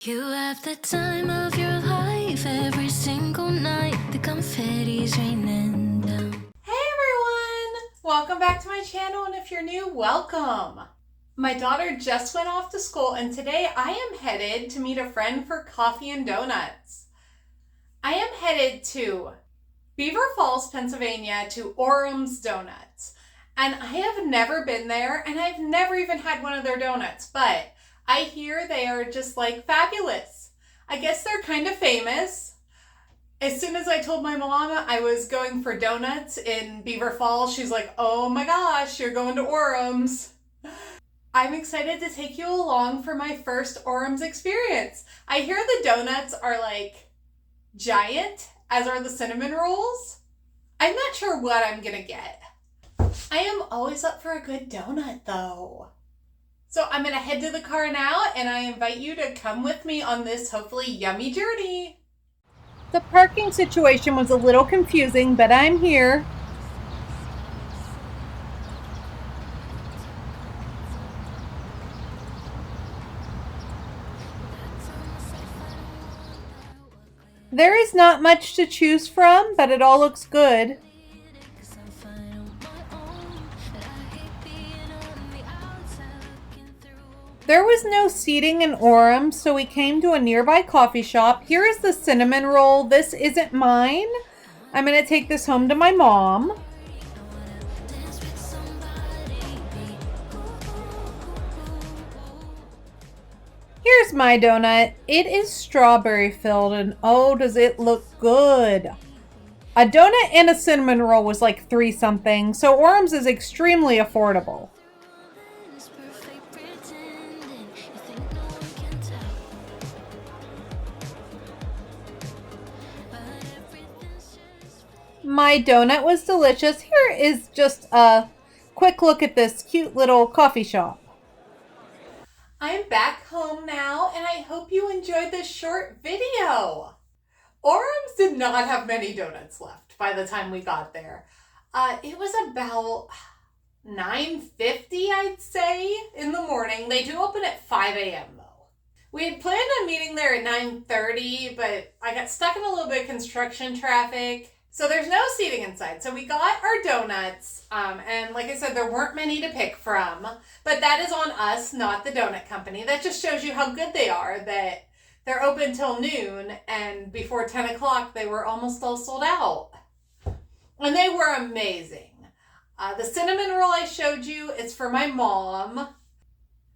You have the time of your life every single night. The confetti's raining down. Hey everyone! Welcome back to my channel, and if you're new, welcome! My daughter just went off to school, and today I am headed to meet a friend for coffee and donuts. I am headed to Beaver Falls, Pennsylvania to Oram's Donuts. And I have never been there, and I've never even had one of their donuts, but I hear they are just like fabulous. I guess they're kind of famous. As soon as I told my mom I was going for donuts in Beaver Falls, she's like, oh my gosh, you're going to Oram's. I'm excited to take you along for my first Oram's experience. I hear the donuts are like giant, as are the cinnamon rolls. I'm not sure what I'm gonna get. I am always up for a good donut though. So I'm gonna head to the car now, and I invite you to come with me on this hopefully yummy journey. The parking situation was a little confusing, but I'm here. There is not much to choose from, but it all looks good. There was no seating in Oram, so we came to a nearby coffee shop. Here is the cinnamon roll. This isn't mine. I'm going to take this home to my mom. Here's my donut. It is strawberry filled, and oh, does it look good. A donut and a cinnamon roll was like $3 something, so Oram's is extremely affordable. My donut was delicious. Here is just a quick look at this cute little coffee shop. I'm back home now, and I hope you enjoyed this short video. Oram's did not have many donuts left by the time we got there. It was about 9:50, I'd say, in the morning. They do open at 5 a.m. though. We had planned on meeting there at 9:30, but I got stuck in a little bit of construction traffic. So there's no seating inside. So we got our donuts, and like I said, there weren't many to pick from, but that is on us, not the donut company. That just shows you how good they are, that they're open till noon, and before 10 o'clock, they were almost all sold out. And they were amazing. The cinnamon roll I showed you, it's for my mom.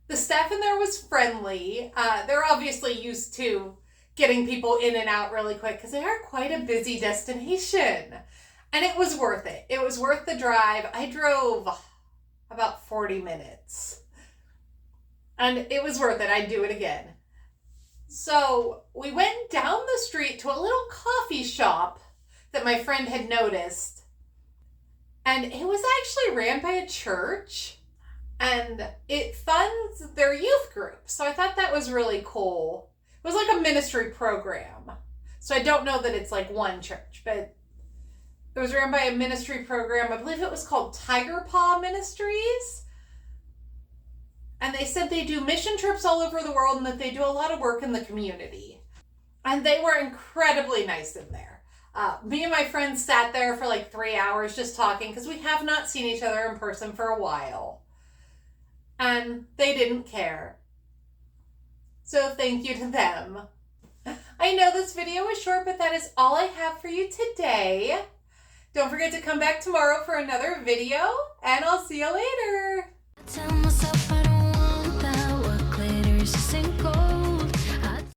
The staff in there was friendly. They're obviously used to getting people in and out really quick because they are quite a busy destination. And it was worth it. It was worth the drive. I drove about 40 minutes. And it was worth it. I'd do it again. So we went down the street to a little coffee shop that my friend had noticed. And it was actually ran by a church. And it funds their youth group. So I thought that was really cool. It was like a ministry program. So I don't know that it's like one church, but it was run by a ministry program. I believe it was called Tiger Paw Ministries. And they said they do mission trips all over the world and that they do a lot of work in the community. And they were incredibly nice in there. Me and my friends sat there for like 3 hours just talking because we have not seen each other in person for a while. And they didn't care. So thank you to them. I know this video was short, but that is all I have for you today. Don't forget to come back tomorrow for another video, and I'll see you later.